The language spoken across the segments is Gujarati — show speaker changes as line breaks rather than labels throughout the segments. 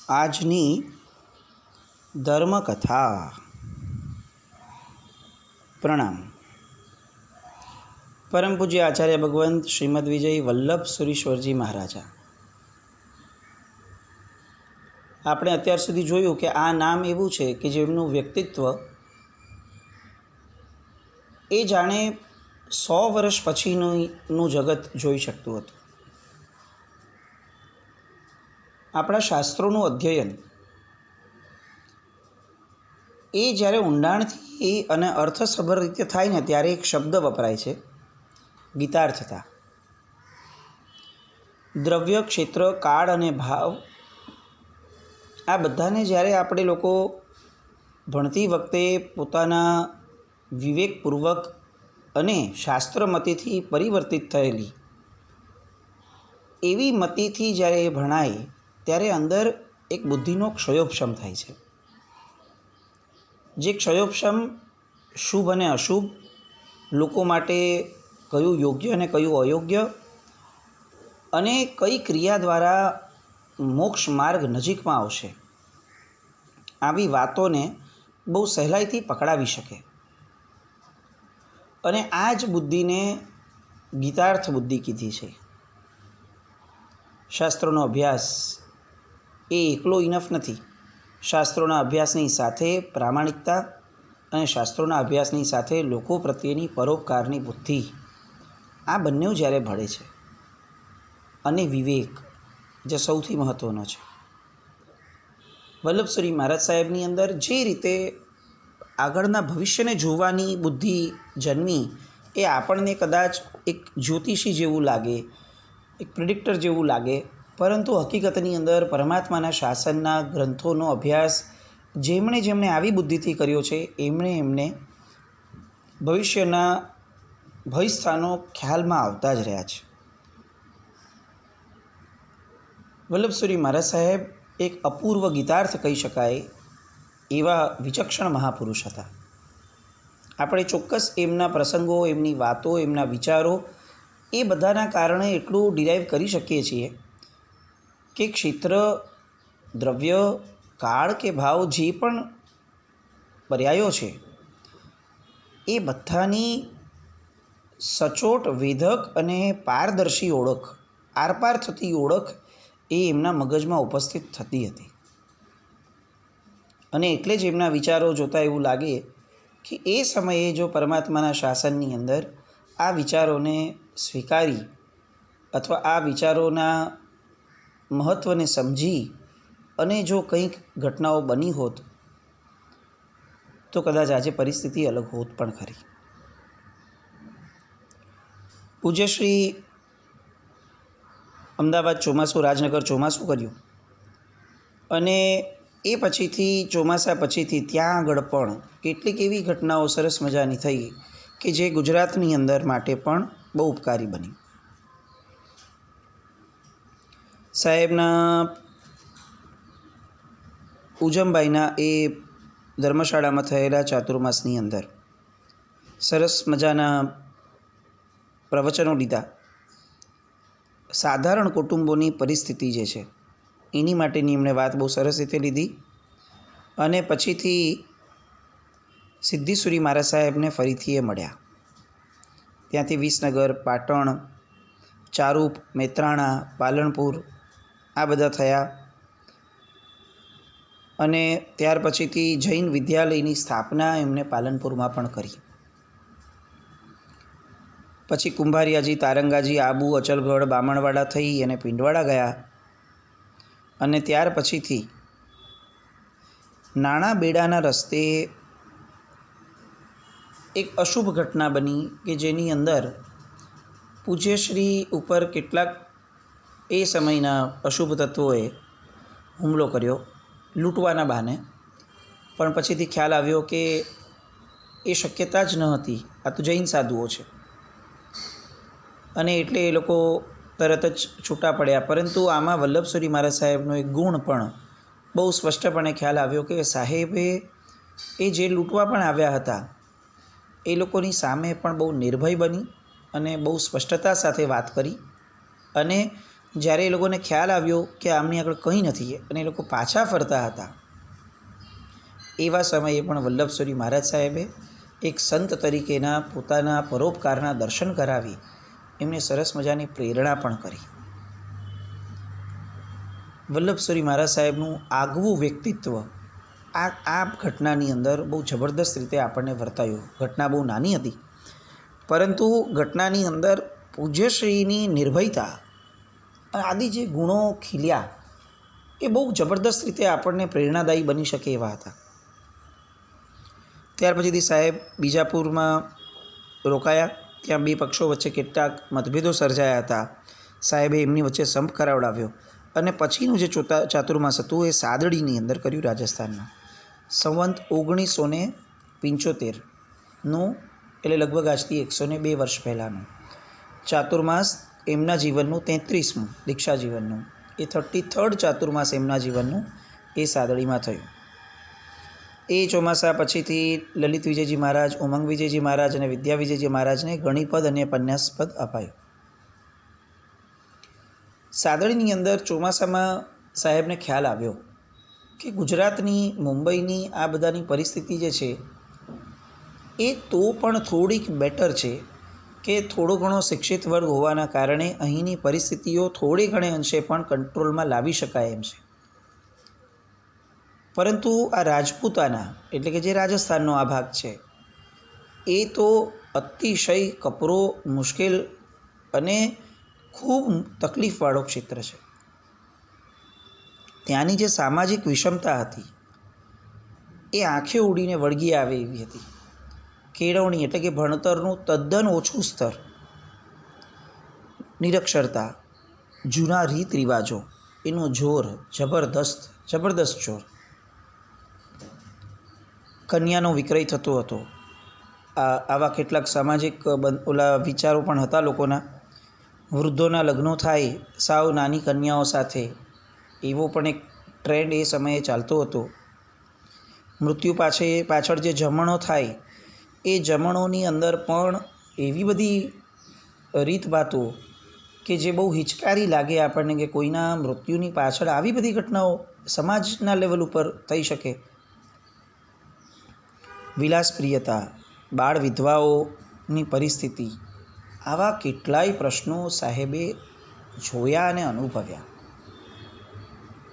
આજની ધર્મકથા. પ્રણામ. પરમ પૂજ્ય આચાર્ય ભગવંત શ્રીમદ વિજય વલ્લભ સુરીશ્વરજી મહારાજા. આપણે અત્યાર સુધી જોયું કે આ નામ એવું છે કે જેમનું વ્યક્તિત્વ એ જાણે 100 વર્ષ પછીનું જગત જોઈ શકતું હતું. આપણા શાસ્ત્રોનું અધ્યયન એ જ્યારે ઊંડાણથી અને અર્થસભર રીતે થાય ને ત્યારે એક શબ્દ વપરાય છે, ગીતાર્થતા. દ્રવ્ય, ક્ષેત્ર, કાળ અને ભાવ આ બધાને જ્યારે આપણે લોકો ભણતી વખતે પોતાના વિવેકપૂર્વક અને શાસ્ત્રમતિથી પરિવર્તિત થયેલી એવી મતિથી જ્યારે એ ભણાય ત્યારે અંદર એક બુદ્ધિનો ક્ષયોપશમ થાય છે. જે ક્ષયોપશમ શુભ અને અશુભ, લોકો માટે કયું યોગ્ય અને કયું અયોગ્ય, અને કઈ ક્રિયા દ્વારા મોક્ષ માર્ગ નજીકમાં આવશે, આવી વાતોને બહુ સહેલાઈથી પકડાવી શકે. અને આ જ બુદ્ધિને ગીતાર્થ બુદ્ધિ કીધી છે. શાસ્ત્રોનો અભ્યાસ એ એકલો ઇનફ નથી. શાસ્ત્રોના અભ્યાસની સાથે પ્રામાણિકતા અને શાસ્ત્રોના અભ્યાસની સાથે લોકો પ્રત્યેની પરોપકારની બુદ્ધિ, આ બંને જ્યારે ભળે છે, અને વિવેક જે સૌથી મહત્ત્વનો છે. વલ્લભશ્રી મહારાજ સાહેબની અંદર જે રીતે આગળના ભવિષ્યને જોવાની બુદ્ધિ જન્મી, એ આપણને કદાચ એક જ્યોતિષી જેવું લાગે, એક પ્રિડિક્ટર જેવું લાગે, પરંતુ હકીકતની અંદર પરમાત્માના શાસનના ગ્રંથોનો અભ્યાસ જેમણે આવી બુદ્ધિથી કર્યો છે, એમને ભવિષ્યના ભયસ્થાનો ખ્યાલમાં આવતા જ રહ્યા છે. વલ્લભશ્રી મહારાજ સાહેબ એક અપૂર્વ ગીતાર્થ કહી શકાય એવા વિચક્ષણ મહાપુરુષ હતા. આપણે ચોક્કસ એમના પ્રસંગો, એમની વાતો, એમના વિચારો એ બધાના કારણે એટલું ડિરાઈવ કરી શકીએ છીએ કે ક્ષેત્ર, દ્રવ્ય, કાળ કે ભાવ જે પણ પર્યાયો છે, એ બધાની સચોટ, વેધક અને પારદર્શી ઓળખ, આરપાર થતી ઓળખ એ એમના મગજમાં ઉપસ્થિત થતી હતી. અને એટલે જ એમના વિચારો જોતાં એવું લાગે કે એ સમયે જો પરમાત્માના શાસનની અંદર આ વિચારોને સ્વીકારી અથવા આ વિચારોના મહત્ત્વને સમજી અને જો કંઈક ઘટનાઓ બની હોત તો કદાચ આજે પરિસ્થિતિ અલગ હોત પણ ખરી. પૂજ્યશ્રી અમદાવાદ ચોમાસું, રાજનગર ચોમાસું કર્યું, અને એ પછીથી ચોમાસા પછીથી ત્યાં આગળ પણ કેટલીક એવી ઘટનાઓ સરસ મજાની થઈ કે જે ગુજરાતની અંદર માટે પણ બહુ ઉપકારી બની. સાહેબના ઉજમભાઈના એ ધર્મશાળામાં થયેલા ચાતુર્માસની અંદર સરસ મજાના પ્રવચનો લીધા. સાધારણ કુટુંબોની પરિસ્થિતિ જે છે એની માટેની એમણે વાત બહુ સરસ રીતે લીધી. અને પછીથી સિદ્ધીસુરી મહારાજ સાહેબને ફરીથી એ મળ્યા. ત્યાંથી વિસનગર, પાટણ, ચારૂપ, મેત્રાણા, પાલનપુર આ બધા થયા. અને ત્યાર પછીથી જૈન વિદ્યાલયની સ્થાપના એમણે પાલનપુરમાં પણ કરી. પછી કુંભારિયાજી, તારંગાજી, આબુ, અચલગઢ, બામણવાડા થઈ અને પિંડવાડા ગયા. અને ત્યાર પછીથી નાણાં બેડાના રસ્તે એક અશુભ ઘટના બની કે જેની અંદર પૂજ્યશ્રી ઉપર કેટલાક એ સમયના અશુભ તત્વોએ હુમલો કર્યો લૂંટવાના બહાને. પણ પછીથી ખ્યાલ આવ્યો કે એ શક્યતા જ ન હતી, આ તો જૈન સાધુઓ છે, અને એટલે એ લોકો તરત જ છૂટા પડ્યા. પરંતુ આમાં વલ્લભશ્રી મહારાજ સાહેબનો એક ગુણ પણ બહુ સ્પષ્ટપણે ખ્યાલ આવ્યો કે સાહેબે એ જે લૂંટવા પણ આવ્યા હતા એ લોકોની સામે પણ બહુ નિર્ભય બની અને બહુ સ્પષ્ટતા સાથે વાત કરી. અને જ્યારે એ લોકોને ખ્યાલ આવ્યો કે આમની આગળ કંઈ નથી અને એ લોકો પાછા ફરતા હતા, એવા સમયે પણ વલ્લભસુરી મહારાજ સાહેબે એક સંત તરીકેના પોતાના પરોપકારના દર્શન કરાવી એમને સરસ મજાની પ્રેરણા પણ કરી. વલ્લભસુરી મહારાજ સાહેબનું આગવું વ્યક્તિત્વ આ ઘટનાની અંદર બહુ જબરદસ્ત રીતે આપણને વર્તાયું. ઘટના બહુ નાની હતી, પરંતુ ઘટનાની અંદર પૂજ્યશ્રીની નિર્ભયતા આદિ જે ગુણો ખીલ્યા એ બહુ જબરદસ્ત રીતે આપણને પ્રેરણાદાયી બની શકે એવા હતા. ત્યાર પછીથી સાહેબ બીજાપુરમાં રોકાયા. ત્યાં બે પક્ષો વચ્ચે કેટલાક મતભેદો સર્જાયા હતા. સાહેબે એમની વચ્ચે સંપ કરાવડાવ્યો અને પછીનું જે ચાતુર્માસ હતું એ સાદડીની અંદર કર્યું, રાજસ્થાનમાં. સંવંત 1975નું, એટલે લગભગ આજથી 102 વર્ષ પહેલાંનું ચાતુર્માસ એમના જીવનનું 33મું દીક્ષા જીવનનું, એ 33rd ચાતુર્માસ એમના જીવનનું એ સાદડીમાં થયું. એ ચોમાસા પછીથી લલિત વિજયજી મહારાજ, ઉમંગ વિજયજી મહારાજ અને વિદ્યા વિજયજી મહારાજને ગણિપદ અને પન્યાસપદ અપાયું. સાદડીની અંદર ચોમાસામાં સાહેબને ખ્યાલ આવ્યો કે ગુજરાતની, મુંબઈની આ બધાની પરિસ્થિતિ જે છે એ તો પણ થોડીક બેટર છે કે થોડો ઘણો શિક્ષિત વર્ગ હોવાના કારણે અહીંની પરિસ્થિતિઓ થોડે ઘણે અંશે પણ કંટ્રોલમાં લાવી શકાય એમ છે. પરંતુ આ રાજપૂતાના, એટલે કે જે રાજસ્થાનનો આ ભાગ છે, એ તો અતિશય કપરો, મુશ્કેલ અને ખૂબ તકલીફવાળો ક્ષેત્ર છે. ત્યાંની જે સામાજિક વિષમતા હતી એ આંખે ઉડીને વળગી આવે એવી હતી. કેળવણી એટલે કે ભણતરનું તદ્દન ઓછું સ્તર, નિરક્ષરતા, જૂના રીત રિવાજો, એનું જોર જબરદસ્ત જોર. કન્યાનો વિક્રય થતો હતો. આવા કેટલાક સામાજિક વિચારો પણ હતા લોકોના. વૃદ્ધોના લગ્નો થાય સાવ નાની કન્યાઓ સાથે, એવો પણ એક ટ્રેન્ડ એ સમયે ચાલતો હતો. મૃત્યુ પાછળ જે જમણો થાય એ જમણોની અંદર પણ એવી બધી રીતભાતો કે જે બહુ હિચકારી લાગે આપણને, કે કોઈના મૃત્યુની પાછળ આવી બધી ઘટનાઓ સમાજના લેવલ ઉપર થઈ શકે. વિલાસપ્રિયતા, બાળ વિધવાઓની પરિસ્થિતિ, આવા કેટલાય પ્રશ્નો સાહેબે જોયા અને અનુભવ્યા.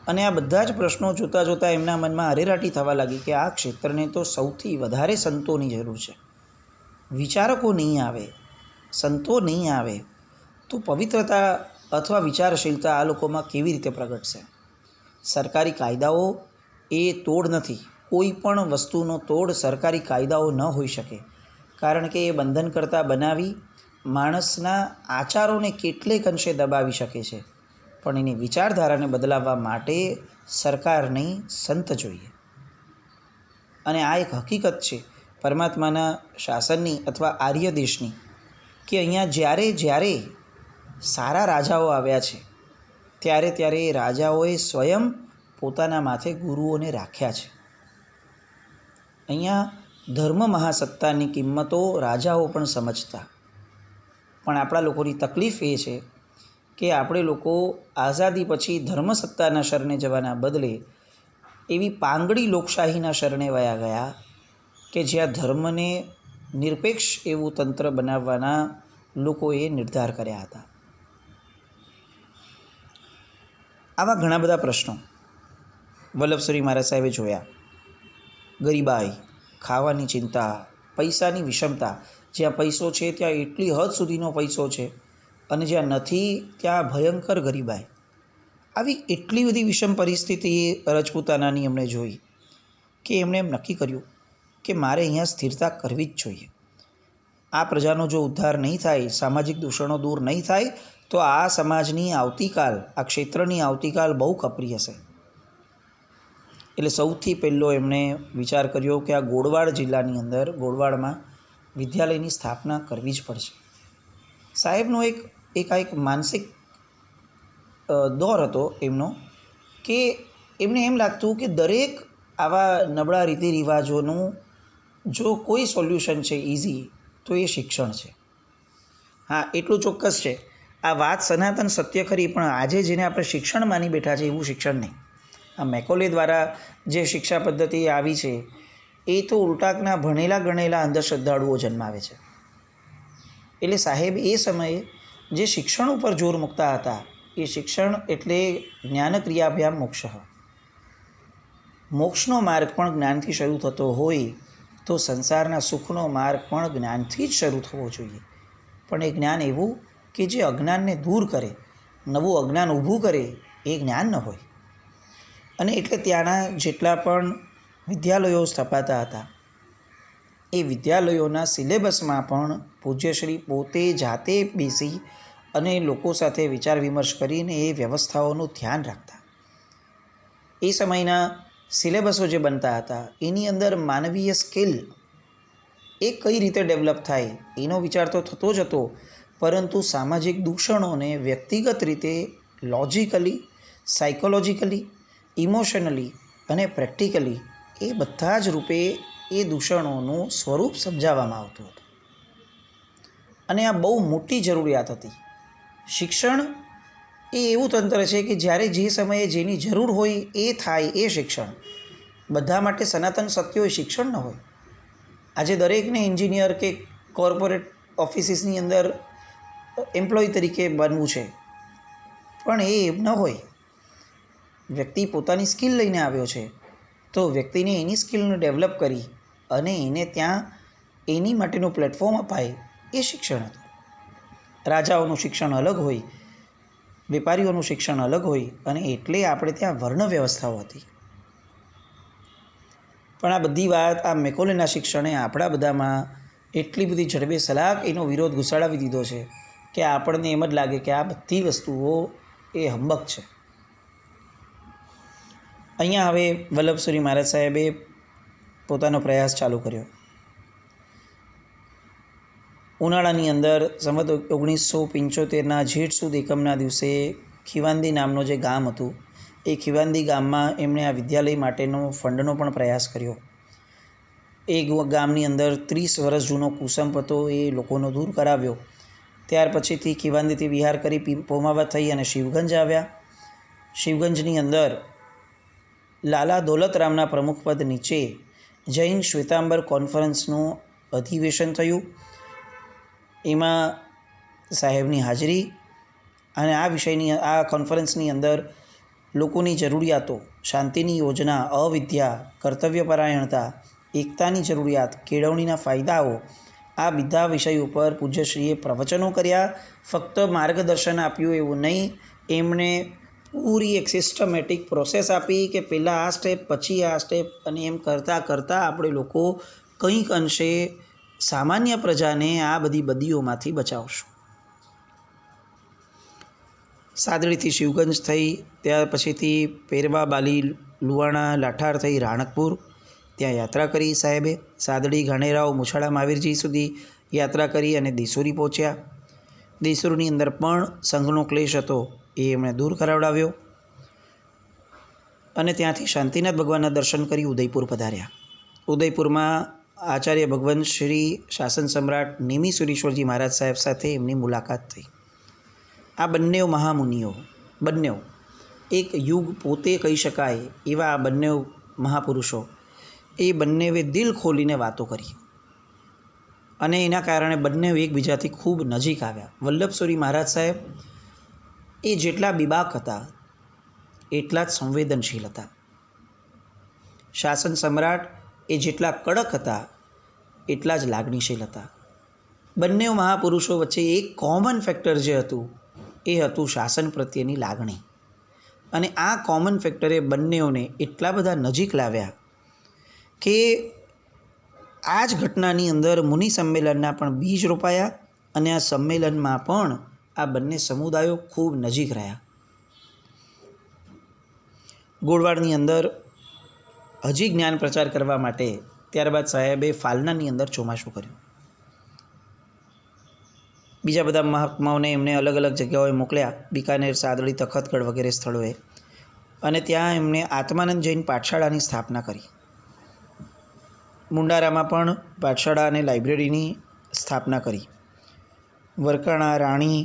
અને આ બધા જ પ્રશ્નો જોતાં જોતાં એમના મનમાં અરેરાટી થવા લાગી કે આ ક્ષેત્રને તો સૌથી વધારે સંતોની જરૂર છે. વિચારકો નહીં આવે, સંતો નહીં આવે તો પવિત્રતા અથવા વિચારશીલતા આ લોકોમાં કેવી રીતે પ્રગટશે? સરકારી કાયદાઓ એ તોડ નથી. કોઈ પણ વસ્તુનો તોડ સરકારી કાયદાઓ ન હોઈ શકે, કારણ કે એ બંધનકર્તા બનાવી માણસના આચારોને કેટલેક અંશે દબાવી શકે છે. પણ એની વિચારધારાને બદલાવવા માટે સરકાર નહીં, સંત જોઈએ. અને આ એક હકીકત છે પરમાત્માના શાસનની અથવા આર્ય દેશની, કે અહીંયા જ્યારે સારા રાજાઓ આવ્યા છે ત્યારે એ રાજાઓએ સ્વયં પોતાના માથે ગુરુઓને રાખ્યા છે. અહીંયા ધર્મ મહાસત્તાની કિંમતો રાજાઓ પણ સમજતા. પણ આપણા લોકોની તકલીફ એ છે કે આપણે લોકો આઝાદી પછી ધર્મસત્તાના શરણે જવાના બદલે એવી પાંગડી લોકશાહીના શરણે વયા ગયા કે જ્યાં ધર્મને નિરપેક્ષ એવું તંત્ર બનાવવાના લોકોએ નિર્ધાર કર્યા હતા. આવા ઘણા બધા પ્રશ્નો વલ્લભસુરી મહારાજ સાહેબે જોયા. ગરીબાઈ, ખાવાની ચિંતા, પૈસાની વિષમતા. જ્યાં પૈસો છે ત્યાં એટલી હદ સુધીનો પૈસો છે અને જ્યાં નથી ત્યાં ભયંકર ગરીબાઈ. આવી એટલી બધી વિષમ પરિસ્થિતિ રજપૂતાનાની એમણે જોઈ કે એમણે એમ નક્કી કર્યું કે મારે અહીંયા સ્થિરતા કરવી જ જોઈએ. આ પ્રજાનો જો ઉદ્ધાર નહીં થાય, સામાજિક દૂષણો દૂર નહીં થાય, તો આ સમાજની આવતીકાલ, આ ક્ષેત્રની આવતીકાલ બહુ કપરી હશે. એટલે સૌથી પહેલો એમણે વિચાર કર્યો કે આ ગોળવાડ જિલ્લાની અંદર, ગોળવાડમાં વિદ્યાલયની સ્થાપના કરવી જ પડશે. સાહેબનો એક માનસિક દોર હતો એમનો, કે એમને એમ લાગતું કે દરેક આવા નબળા રીતિ રિવાજોનું જો કોઈ સોલ્યુશન છે ઇઝી, તો એ શિક્ષણ છે. હા, એટલું ચોક્કસ છે આ વાત સનાતન સત્ય ખરી, પણ આજે જેને આપણે શિક્ષણ માની બેઠા છે એવું શિક્ષણ નહીં. આ મેકોલે દ્વારા જે શિક્ષા પદ્ધતિ આવી છે એ તો ઉલટાકના ભણેલા ગણેલા અંધશ્રદ્ધાળુઓ જન્માવે છે. એટલે સાહેબ એ સમયે જે શિક્ષણ ઉપર જોર મૂકતા હતા એ શિક્ષણ એટલે જ્ઞાનક્રિયાભ્યામ મોક્ષ. મોક્ષનો માર્ગ પણ જ્ઞાનથી શરૂ થતો હોય તો સંસારના સુખનો માર્ગ પણ જ્ઞાનથી જ શરૂ થવો જોઈએ. પણ એ જ્ઞાન એવું કે જે અજ્ઞાનને દૂર કરે, નવું અજ્ઞાન ઊભું કરે, એ જ્ઞાન ન હોય. અને એટલે ત્યાંના જેટલા પણ વિદ્યાલયો સ્થપાતા હતા એ વિદ્યાલયોના સિલેબસમાં પણ પૂજ્યશ્રી પોતે જાતે બેસી અને લોકો સાથે વિચાર વિમર્શ કરીને એ વ્યવસ્થાઓનું ધ્યાન રાખતા. એ સમયના સિલેબસો જે બનતા હતા એની અંદર માનવીય સ્કિલ એ કઈ રીતે ડેવલપ થાય એનો વિચાર તો થતો જ હતો, પરંતુ સામાજિક દૂષણોને વ્યક્તિગત રીતે લોજિકલી, સાયકોલોજીકલી, ઇમોશનલી અને પ્રેક્ટિકલી એ બધા જ રૂપે એ દૂષણોનું સ્વરૂપ સમજાવવામાં આવતું હતું. અને આ બહુ મોટી જરૂરિયાત હતી. શિક્ષણ એ એવું તંત્ર છે કે જ્યારે જે સમયે જેની જરૂર હોય એ થાય એ શિક્ષણ. બધા માટે સનાતન સત્યો એ શિક્ષણ ન હોય. આજે દરેકને એન્જિનિયર કે કોર્પોરેટ ઓફિસીસની અંદર એમ્પ્લોય તરીકે બનવું છે, પણ એ ન હોય. વ્યક્તિ પોતાની સ્કિલ લઈને આવ્યો છે તો વ્યક્તિને એની સ્કિલને ડેવલપ કરી અને એને ત્યાં એની માટેનું પ્લેટફોર્મ અપાય એ શિક્ષણ હતું. રાજાઓનું શિક્ષણ અલગ હોય, વેપારીઓનું શિક્ષણ અલગ હોય, અને એટલે આપણે ત્યાં વર્ણ વ્યવસ્થાઓ હતી. પણ આ બધી વાત આ મેકોલેના શિક્ષણે આપણા બધામાં એટલી બધી ઝડપે સલાક એનો વિરોધ ઘુસાડાવી દીધો છે કે આપણને એમ જ લાગે કે આ બધી વસ્તુઓ એ હંબક છે. અહીંયા હવે વલ્લભસુરી મહારાજ સાહેબે પોતાનો પ્રયાસ ચાલુ કર્યો. ઉનાળાની અંદર સંવત 1975ના જેઠ સુદ એકમના દિવસે ખીવાંદી નામનો જે ગામ હતું એ ખીવાંદી ગામમાં એમણે આ વિદ્યાલય માટેનો ફંડનો પણ પ્રયાસ કર્યો. એ ગામની અંદર 30 વર્ષ જૂનો કુસંપ હતો એ લોકોનો દૂર કરાવ્યો. ત્યાર પછીથી ખીવાંદીથી વિહાર કરી પોમાવા થઈ અને શિવગંજ આવ્યા. શિવગંજની અંદર લાલા દોલતરામના પ્રમુખપદ નીચે જૈન શ્વેતાંબર કોન્ફરન્સનું અધિવેશન થયું. એમાં સાહેબની હાજરી અને આ કોન્ફરન્સની અંદર લોકોની જરૂરિયાતો, શાંતિની યોજના, અવિદ્યા, કર્તવ્યપરાયણતા, એકતાની જરૂરિયાત, કેળવણીના ફાયદાઓ, આ બધા વિષય ઉપર પૂજ્યશ્રીએ પ્રવચનો કર્યા. ફક્ત માર્ગદર્શન આપ્યું એવું નહીં, એમણે પૂરી એક સિસ્ટમેટિક પ્રોસેસ આપી કે પહેલાં આ સ્ટેપ, પછી આ સ્ટેપ, અને એમ કરતાં કરતાં આપણે લોકો કંઈક અંશે સામાન્ય પ્રજાને આ બધી બદીઓમાંથી બચાવશું. સાદડીથી શિવગંજ થઈ, ત્યાર પછીથી પેરવા, બાલી, લુવાણા, લાઠાર થઈ રાણકપુર, ત્યાં યાત્રા કરી સાહેબે. સાદડી, ઘાણેરાવ, મુછાળા મહાવીરજી સુધી યાત્રા કરી અને દેસુરી પહોંચ્યા. દેસુરીની અંદર પણ સંઘનો ક્લેશ હતો એ એમણે દૂર કરાવડાવ્યો અને ત્યાંથી શાંતિનાથ ભગવાનના દર્શન કરી ઉદયપુર પધાર્યા. ઉદયપુરમાં આચાર્ય ભગવાન શ્રી શાસન સમ્રાટ નેમિ સુરીશ્વરજી મહારાજ સાહેબ સાથે એમની મુલાકાત થઈ. આ બંને મહામુનિઓ, બંને એક યુગ પોતે કહી શકાય એવા આ બંને મહાપુરુષો, એ બંનેએ દિલ ખોલીને વાતો કરી અને એના કારણે બંને એકબીજાથી ખૂબ નજીક આવ્યા. વલ્લભસુરી મહારાજ સાહેબ એ જેટલા બીબાક હતા એટલા જ સંવેદનશીલ હતા. શાસન સમ્રાટ એ જેટલા કડક હતા એટલા જ લાગણીશીલ હતા. બંને મહાપુરુષો વચ્ચે એક કોમન ફેક્ટર જે હતું એ હતું શાસન પ્રત્યેની લાગણી. અને આ કોમન ફેક્ટરે બંનેઓને એટલા બધા નજીક લાવ્યા કે આ જ ઘટનાની અંદર મુનિ સંમેલનના પણ બીજ રોપાયા અને આ સંમેલનમાં પણ આ બંને સમુદાયો ખૂબ નજીક રહ્યા. ગોળવાડની અંદર હજી જ્ઞાન પ્રચાર કરવા માટે ત્યારબાદ સાહેબે ફાલનાની અંદર ચોમાસું કર્યું. બીજા બધા મહાત્માઓને એમને અલગ અલગ જગ્યાઓએ મોકલ્યા, બિકાનેર, સાદડી, તખતગઢ વગેરે સ્થળોએ, અને ત્યાં એમણે આત્માનંદ જૈન પાઠશાળાની સ્થાપના કરી. મુંડારામાં પણ પાઠશાળા અને લાઇબ્રેરીની સ્થાપના કરી. વરકાણા, રાણી,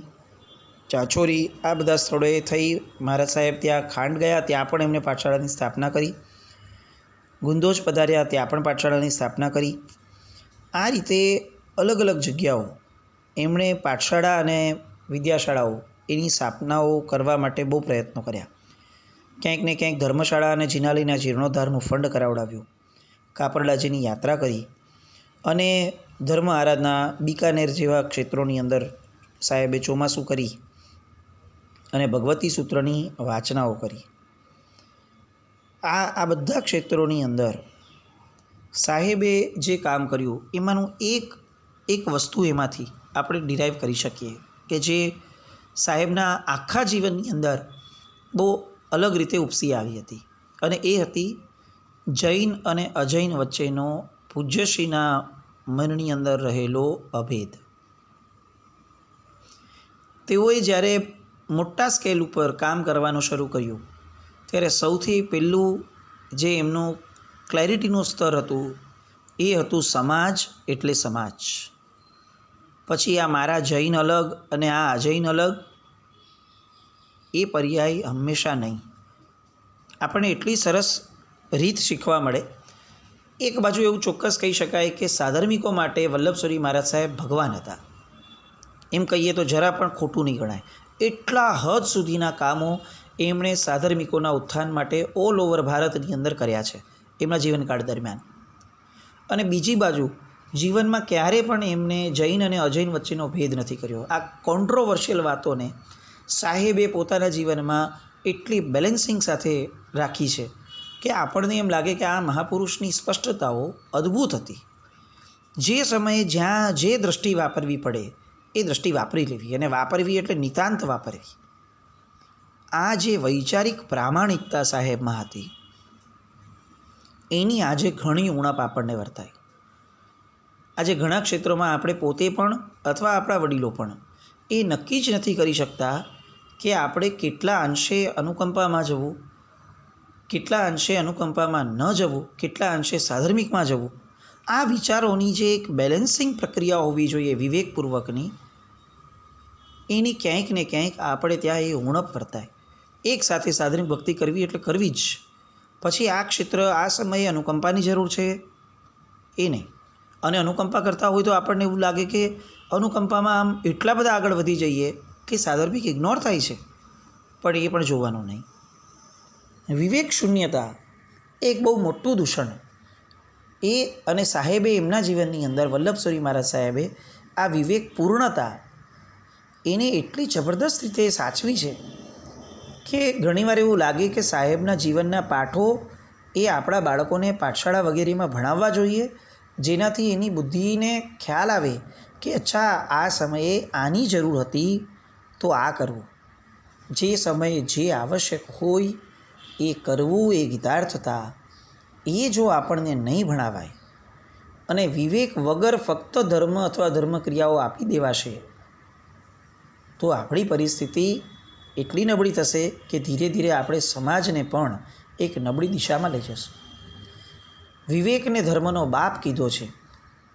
ચાચોરી, આ બધા સ્થળોએ થઈ મહારાજ સાહેબ ત્યાં ખાંડ ગયા, ત્યાં પણ એમણે પાઠશાળાની સ્થાપના કરી. ગુંદોજ પધાર્યા, ત્યાં પણ પાઠશાળાની સ્થાપના કરી. આ રીતે અલગ અલગ જગ્યાઓ એમણે પાઠશાળા અને વિદ્યાશાળાઓ એની સ્થાપનાઓ કરવા માટે બહુ પ્રયત્નો કર્યા. ક્યાંક ને ક્યાંક ધર્મશાળા અને જિનાલયના જીર્ણોદ્ધારનું ફંડ કરાવડાવ્યું, કાપરડાજીની યાત્રા કરી અને ધર્મ આરાધના બિકાનેર જેવા ક્ષેત્રોની અંદર સાહેબે ચોમાસું કરી અને ભગવતી સૂત્રની વાચનાઓ કરી. આ બધા ક્ષેત્રોની અંદર સાહેબે જે કામ કર્યું એમાંનું એક વસ્તુ એમાંથી આપણે ડિરાઈવ કરી શકીએ કે જે સાહેબના આખા જીવનની અંદર બહુ અલગ રીતે ઉપસી આવી હતી, અને એ હતી જૈન અને અજૈન વચ્ચેનો પૂજ્યશ્રીના મનની અંદર રહેલો અભેદ. તેઓએ જ્યારે મોટા સ્કેલ ઉપર કામ કરવાનું શરૂ કર્યું ત્યારે સૌથી પહેલું જે એમનું ક્લેરિટીનું સ્તર હતું એ હતું સમાજ એટલે સમાજ. પછી આ મારા જૈન અલગ અને આ અજૈન અલગ, એ પર્યાય હંમેશા નહીં. આપણને એટલી સરસ રીત શીખવા મળે. એક બાજુ એવું ચોક્કસ કહી શકાય કે સાધર્મિકો માટે વલ્લભસુરી મહારાજ સાહેબ ભગવાન હતા, એમ કહીએ તો જરા પણ ખોટું નહીં ગણાય. એટલા હદ સુધીના કામો એમણે સાધર્મિકોના ઉત્થાન માટે ઓલ ઓવર ભારતની અંદર કર્યા છે એમના જીવનકાળ દરમિયાન. અને બીજી બાજુ જીવનમાં ક્યારે પણ એમને જૈન અને અજૈન વચ્ચેનો ભેદ નથી કર્યો. આ કોન્ટ્રોવર્શિયલ વાતોને સાહેબે પોતાના જીવનમાં એટલી બેલેન્સિંગ સાથે રાખી છે કે આપણને એમ લાગે કે આ મહાપુરુષની સ્પષ્ટતાઓ અદ્ભુત હતી. જે સમયે જ્યાં જે દૃષ્ટિ વાપરવી પડે એ દૃષ્ટિ વાપરી લેવી, અને વાપરવી એટલે નિતાંત વાપરવી. આ જે વૈચારિક પ્રામાણિકતા સાહેબમાં હતી એની આજે ઘણી ઉણપ આપણને વર્તાય. આજે ઘણા ક્ષેત્રોમાં આપણે પોતે પણ અથવા આપણા વડીલો પણ એ નક્કી જ નથી કરી શકતા કે આપણે કેટલા અંશે અનુકંપામાં જવું, કેટલા અંશે અનુકંપામાં ન જવું, કેટલા અંશે સાધર્મિકમાં જવું. આ વિચારોની જે એક બેલેન્સિંગ પ્રક્રિયા હોવી જોઈએ વિવેકપૂર્વકની, એની ક્યાંક ને ક્યાંક આપણે ત્યાં એ ઉણપ વર્તાય. એક સાથે સાધર્મિક ભક્તિ કરવી એટલે કરવી જ, પછી આ ક્ષેત્ર આ સમયે અનુકંપાની જરૂર છે એ નહીં. અને અનુકંપા કરતા હોય તો આપણને એવું લાગે કે અનુકંપામાં આમ એટલા બધા આગળ વધી જઈએ કે સાધર્મિક ઇગ્નોર થાય છે, પણ એ પણ જોવાનું નહીં. વિવેક શૂન્યતા એક બહુ મોટું દૂષણ એ, અને સાહેબે એમના જીવનની અંદર વલ્લભસુરી મહારાજ સાહેબે આ વિવેક પૂર્ણતા એને એટલી જબરદસ્ત રીતે સાચવી છે કે ઘણીવાર એવું લાગે કે સાહેબના જીવનના પાઠો એ આપણા બાળકોને પાઠશાળા વગેરેમાં ભણાવવા જોઈએ, જેનાથી એની બુદ્ધિને ખ્યાલ આવે કે અચ્છા આ સમયે આની જરૂર હતી તો આ કરવું, જે સમયે જે આવશ્યક હોય એ કરવું, એ ગીતાર્થતા એ જો આપણને નહીં ભણાવાય અને વિવેક વગર ફક્ત ધર્મ અથવા ધર્મક્રિયાઓ આપી દેવાશે તો આપણી પરિસ્થિતિ એટલી નબળી થશે કે ધીરે ધીરે આપણે સમાજને પણ એક નબળી દિશામાં લઈ જશું. વિવેકને ધર્મનો બાપ કીધો છે,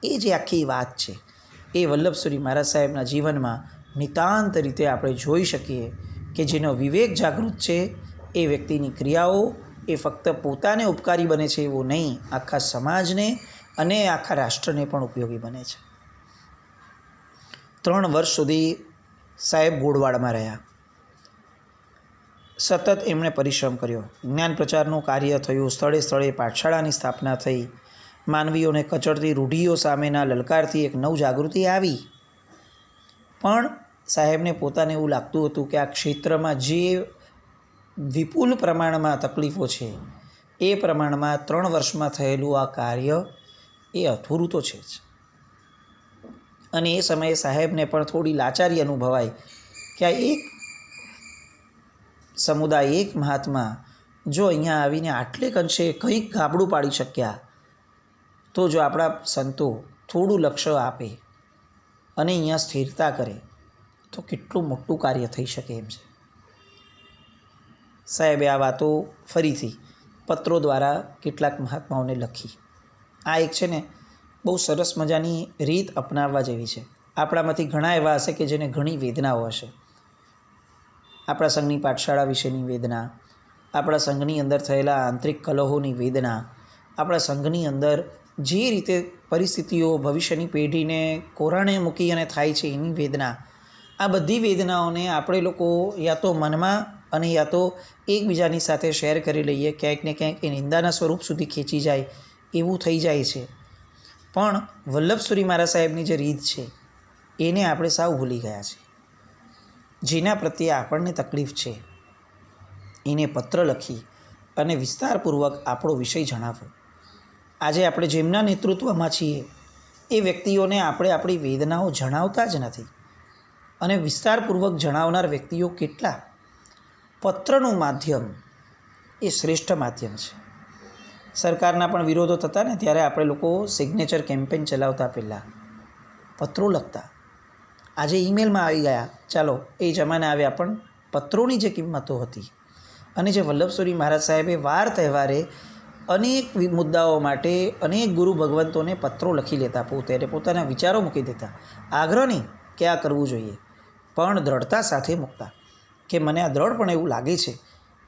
એ જે આખી વાત છે એ વલ્લભસુરી મહારાજ સાહેબના જીવનમાં નિતાંત રીતે આપણે જોઈ શકીએ કે જેનો વિવેક જાગૃત છે એ વ્યક્તિની ક્રિયાઓ એ ફક્ત પોતાને ઉપકારી બને છે એવું નહીં, આખા સમાજને અને આખા રાષ્ટ્રને પણ ઉપયોગી બને છે. 3 વર્ષ સુધી સાહેબ ગોળવાડમાં રહ્યા. સતત એમણે પરિશ્રમ કર્યો, જ્ઞાન પ્રચારનું કાર્ય થયું, સ્થળે સ્થળે પાઠશાળાની સ્થાપના થઈ, માનવીઓને કચડતી રૂઢિઓ સામેના લલકારથી એક નવજાગૃતિ આવી. પણ સાહેબને પોતાને એવું લાગતું હતું કે આ ક્ષેત્રમાં જે વિપુલ પ્રમાણમાં તકલીફો છે એ પ્રમાણમાં 3 વર્ષમાં થયેલું આ કાર્ય એ અધૂરું તો છે જ. અને એ સમયે સાહેબને પણ થોડી લાચારી અનુભવાય કે આ એક સમુદાય, એક મહાત્મા જો અહીંયા આવીને આટલેક અંશે કંઈક ગાબડું પાડી શક્યા, તો જો આપણા સંતો થોડું લક્ષ્ય આપે અને અહીંયા સ્થિરતા કરે તો કેટલું મોટું કાર્ય થઈ શકે એમ છે. સાહેબે આ વાતો ફરીથી પત્રો દ્વારા કેટલાક મહાત્માઓને લખી. આ એક છે ને બહુ સરસ મજાની રીત અપનાવવા જેવી છે. આપણામાંથી ઘણા એવા હશે કે જેને ઘણી વેદનાઓ હશે, આપણા સંઘની પાઠશાળા વિશેની વેદના, આપણા સંઘની અંદર થયેલા આંતરિક કલહોની વેદના, આપણા સંઘની અંદર જે રીતે પરિસ્થિતિઓ ભવિષ્યની પેઢીને કોરાણે મૂકી અને થાય છે એની વેદના, આ બધી વેદનાઓને આપણે લોકો યા તો મનમાં અને યા તો એકબીજાની સાથે શેર કરી લઈએ, ક્યાંક ને ક્યાંક એ નિંદાના સ્વરૂપ સુધી ખેંચી જાય એવું થઈ જાય છે. પણ વલ્લભસુરી મહારાજ સાહેબની જે રીત છે એને આપણે સાવ ભૂલી ગયા છે. જેના પ્રત્યે આપણને તકલીફ છે એને પત્ર લખી અને વિસ્તારપૂર્વક આપણો વિષય જણાવો. આજે આપણે જેમના નેતૃત્વમાં છીએ એ વ્યક્તિઓને આપણે આપણી વેદનાઓ જણાવતા જ નથી. અને વિસ્તારપૂર્વક જણાવનાર વ્યક્તિઓ કેટલા? પત્રનું માધ્યમ એ શ્રેષ્ઠ માધ્યમ છે. સરકારના પણ વિરોધો થતા ને ત્યારે આપણે લોકો સિગ્નેચર કેમ્પેન ચલાવતા, પહેલાં પત્રો લખતા. આજે ઈમેલમાં આવી ગયા, ચાલો એ જમાના આવ્યા, પણ પત્રોની જે કિંમતો હતી અને જે વલ્લભસુરી મહારાજ સાહેબે વાર તહેવારે અનેક મુદ્દાઓ માટે અનેક ગુરુ ભગવંતોને પત્રો લખી લેતા, પોતે અને પોતાના વિચારો મૂકી દેતા. આગ્રહ નહીં કે આ કરવું જોઈએ, પણ દ્રઢતા સાથે મૂકતા કે મને આ દ્રઢ પણ એવું લાગે છે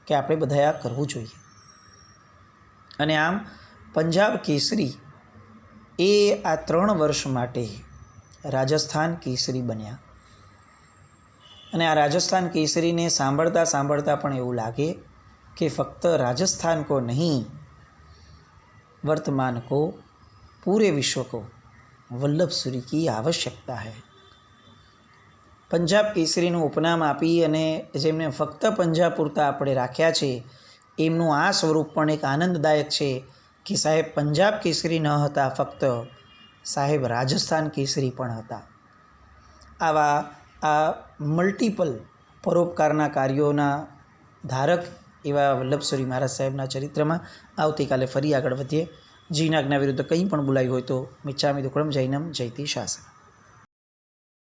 કે આપણે બધાએ આ કરવું જોઈએ. અને આમ પંજાબ કેસરી એ આ 3 વર્ષ માટે રાજસ્થાન કેસરી બન્યા. અને આ રાજસ્થાન કેસરીને સાંભળતા સાંભળતા પણ એવું લાગે કે ફક્ત રાજસ્થાન કો નહીં, વર્तमान को पूरे विश्व को वल्लभसुरी की आवश्यकता है. પંજાબ કેસરીનું ઉપનામ આપી અને જેમને ફક્ત પંજાબ પૂરતા આપણે રાખ્યા છે એમનું આ સ્વરૂપ પણ એક આનંદદાયક છે કે સાહેબ પંજાબ કેસરી ન હતા, ફક્ત સાહેબ રાજસ્થાન કેસરી પણ હતા. આવા આ મલ્ટિપલ પરોપકારના કાર્યોના ધારક એવા વલ્લભસુરી મહારાજ સાહેબના ચરિત્રમાં આવતીકાલે ફરી આગળ વધીએ. જીના આજ્ઞા વિરુદ્ધ કંઈ પણ બોલાયું હોય તો મિચ્છામિ દુક્કડમ જૈનમ જયતિ શાસન.